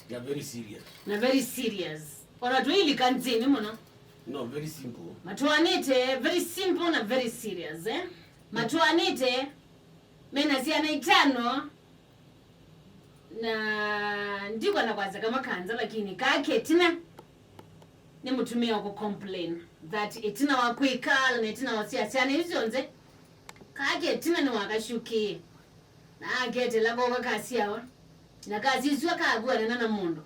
They are very serious. Na very serious. Ora tuili kanzini mona. No, very simple. Matuanite very simple na very serious Matuanite mena siana 5 na ndiko na kwaza kama kanza lakini kake tina ni mutumia ku complain that itina wakwikala na itina wasiana izonze kake tina ni wakashuki na gete lako kakasiawa na kazi iswa kagwa na mundo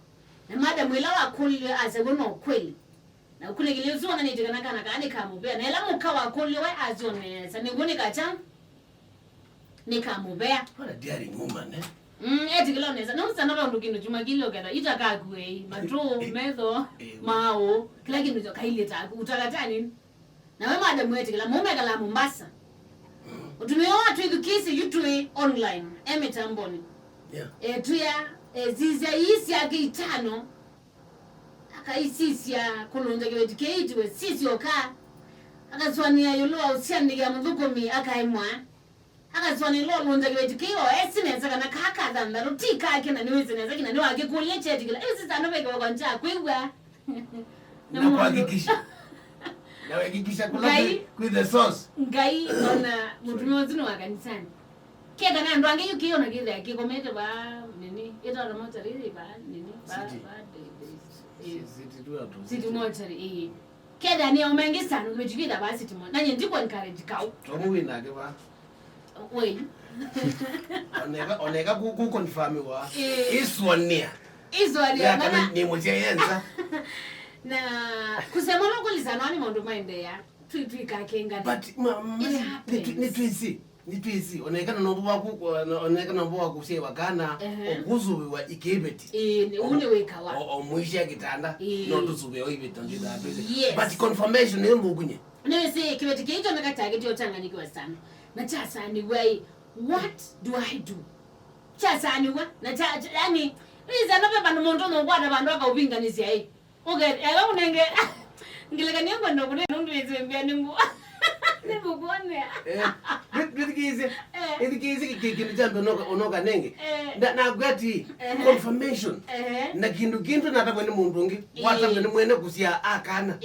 na madam ila wakulile azegono kweli na kule gilizo na nitika nakana kani kamubea na ela mukawa kule we azone sa ninguni kacha nikamubea what a daring woman etikilo neza no sana ba ndukino juma kilo kada itakagwe matro mezo mao kila kintu jokaile taku utakata nini na we madam etikila mume kala Mombasa utumio watu edukisi YouTube online emitamboni tuya ziza isi akitano akaisisi ya kulonja Kiveti keiti we sisi oka akaswania yolo usianiga mudhukomi akaimwa akaswania lo lonja Kiveti kio esineza kana kaka danda rutika akina niwezineza kina niwake kulie cheti kila isi sana beke wakanja kwigwa na kuhakikisha na kuhakikisha kula with the sauce ngai ona mutumio zinu wakanisani keda na ndo angeyo kiona kile akikomete ba nini ita remote rili ba nini ba City mochari keda ni omengi sana umejikida ba city mochari nanye ndiko encourage kau tomuwina ke ba we oneka ku confirm wa iswania bana ni mojenza na kusema lokulizana ni mondo maende ya twi kakenga but ni twisi onekana nombo wakushewa kana okuzuwe wa Kiveti ule wekawa omwisha kitanda no tuzuwe oibeta ndida but confirmation ni mugunye nese Kiveti keito nakatage tyo tanganyikiwa sana na chasa ni way what do I do chasa ni wa na yani iza no beba no mondo no kwada bandu akaubinganisi ai ewa unenge ngileka niyo ndo kune nundu izembia ningu nibugone Edikize kintu jambo onoka nenge na gwati confirmation na kintu natakwe ni mundu ngi watakwe ni mwene kusia akana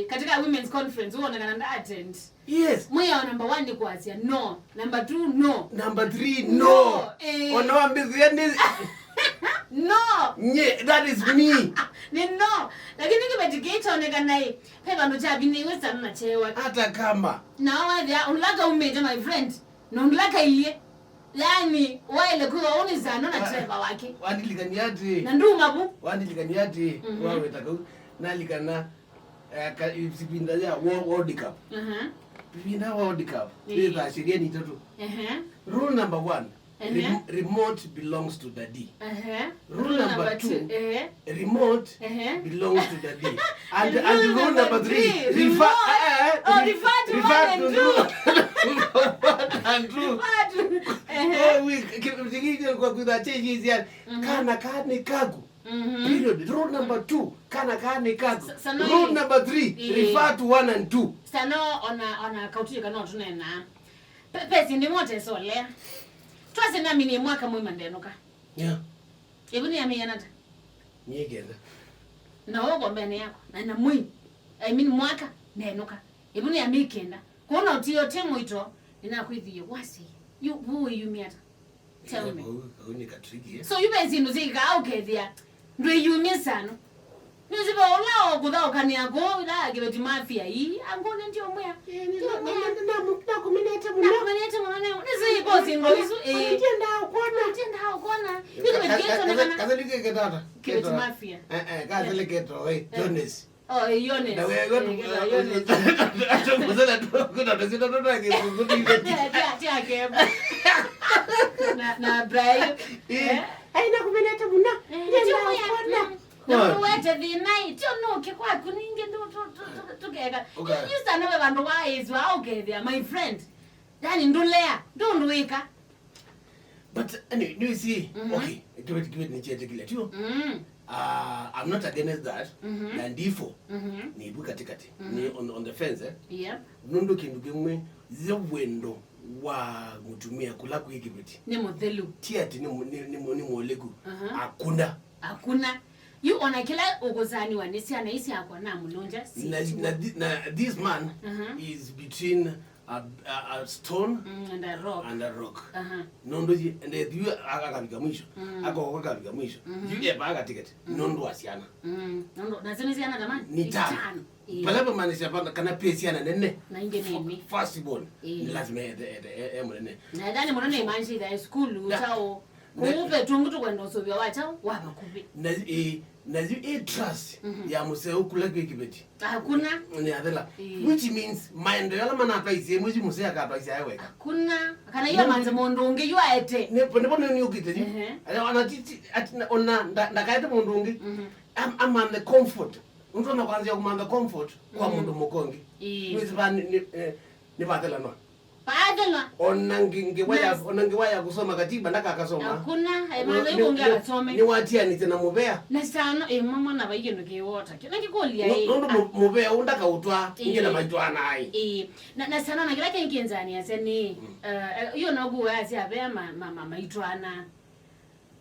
katika women's conference uona kana attend yes moya number 1 ni kwasia no number 2 no number 3 no onoambizia ni no that is me ni no lakini Kiveti keito onekana peba ndo chabini wesa na chewa hata kama na wadia unlaka umeje my friend na unlaka ile yani wale kwa unizana na treva wake wandilikaniati na nduma bu wandilikaniati wawe taka nalikana sipinda ya World Cup pinda World Cup bila sheria ni tatu rule number 1 remote belongs to daddy. Rule number 2 remote belongs to daddy. And rule number 3 refer to we Kiveti kwa kuda changes yani kana kagu period. Rule number 2 kana kagu. Rule number 3 refer to 1 and 2. Sano ona kautuye kana tunena pesi ndi mote sole twase nami ni mwaka mwema ndenuka ebuni ya miyanata nyegenda na wogo mbene yako na mwi I mean mwaka ndenuka ebuni ya mikenda kuona utiyo temu ito inakwithiye wasi who you miata tell me unika tricky so you bezi nuzika au kethia ndwe yumye sana niziba olao kudao kania go ila Kiveti mafia hii angone ndio mwea na kuminete mwana nizi bosi ngoizu tenda ukona Kiveti keito nakana kazalike ketata Kiveti mafia kazalike keto Jones Yones na wewe atomuzela kuna tazita tota kizunguti tiake na Brian aina kuminete muna no wete the night no ke kwa kuninge ndo tugeka you stand up bantu waizwa okay my friend yani ndulea ndundwika but anyway do you see okay Kiveti ni chete kile tu I'm not against that na ndifo ni ibu katikati ni on the fence yeah nundu kindu kimwe zewendo wa mutumia kula ku Kiveti ni modelu tiati ni molegu akunda hakuna you ona kila ukuzaniwa nisiana isi akwa na mulonja si this man is between a stone and a rock. Nondoji and you akabika mwisho akabika mwisho you baga ticket nondo asiana nondo nazimisiana jamani ni tano palapo manisha pana kana pesiana nene na ingene first born lazima emrene na dani mwana imanji da school utao kuupe tungutu kwenda sobya wacha waba kubi na trust ya museo kula Kiveti hakuna ni adela which means mind yala mana paisi muji musea ka paisi awe hakuna kana hiyo manze mondonge yu aete ne pone ni ukite ana titi ona ndakaita mondonge I'm on the comfort mtu anakuanzia kumanda comfort kwa mundu mukongi ni batela no padela onangiwaya kusoma katiba ndaka akasoma hakuna haimanga yuko ngasome ni Athiani tena Muvea na sana mama na bayino ke water kina kikolia ndo Muvea undaka utwa ingena majwana ai na sana na kila kenkenzani aseni hiyo nogu asi abe mama itwana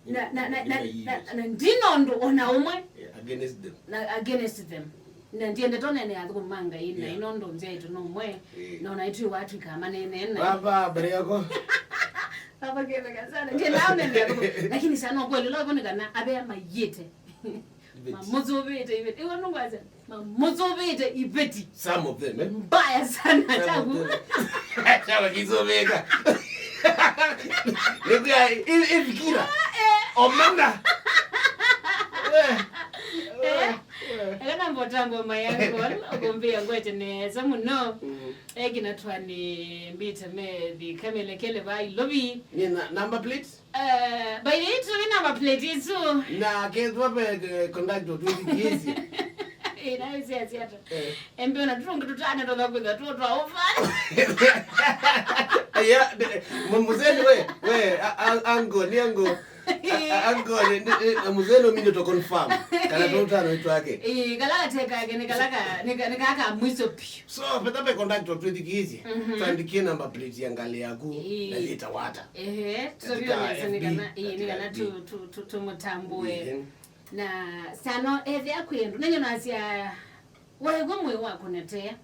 na ndinondo ona umwe against them na ndiende tone ne athu manga ina inondo nzetu no mwe no na itu watu kama nene na baba bereko baba kile kasana ndiye naone ndio lakini sana kweli lo bonekana abe mayete mamuzobete ibeti iwona ngwaza mamuzobete ibeti some of them mbaya sana tabu chawa kizobeka nikuya ifikira omanda Ekana mbotambo mayango okombia ngwete ne samuno egina twani mbita me the kamele kele bai lobby ni number plates by it number plate is so na kezwa be conduct 20 years ina isi asiata embe na tungu tutana ndo bakwenda tutwa ofana ya mumuzeni we ango ni ango angole muzelo mimi to confirm kana totano itu yake kala teka yake nikaka mwiso pio so petape contact of 20 kizi tuandikie number plate yangali yaku na lita wata so vile nikana tu mutambue na sano eve akwendo nenyo nasia wewe gomwe wako netea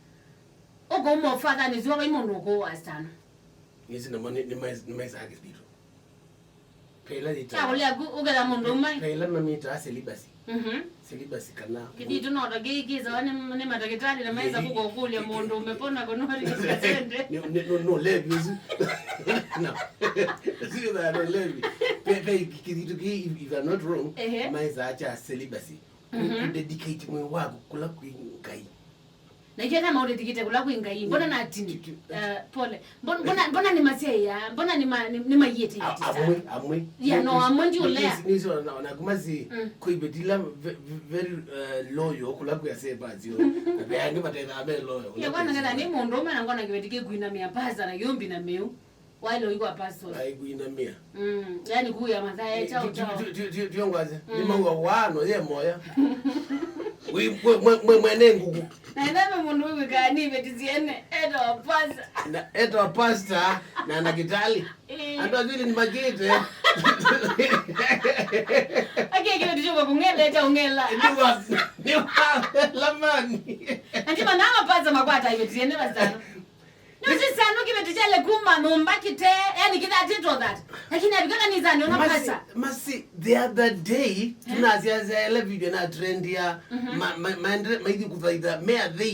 ogo mo father ni ziwa imondo ko wasana yesi na mani ni mais agis Pela dita. Ya wale ugala mundu mai. Pela mamita celibacy. Celibacy kana. Kidi tunaona gigiza wani ni madakitari na maiza kuko kulia mundu umepona konori kasende. No levi. No. See that no levi. Pe kidi to if I'm not wrong, maiza acha celibacy. Dedicate mwe wako kula kuingai. Na ikiwa kama udedicate kula kuingai, mbona na atini? Pole. Mbona ni Masyaa? Mbona ni mayete amwe. Yeah, no, amwe ndio lea. Nizo na kumazi kuibetila very loyal kula kuyaseba zio. Bayange batena abe loyal. Ya kwana ngada ni mundu umena ngona kibetike kuina mia paza na yombi na meu. Wale iko pastor. Ai kuina mia. Yani kuya madhaya chao. Tiongwaze. Ni mawa wano ye moya. Mwene ngugu. Na ndame mundu wewe kani betiziene eto pasta na nakitali. Ando azili ni magete. Ake kile ndicho kungela eta ungela. Ni lamani. Antima na mapaza makwata betiziene basana. Nisi sanu kibetichale kuma numbaki te yani kida tito that. Lakini abikana nizani ona pasa. Masi the other day tunazia za ile video na trend ya maidi kuzaida mea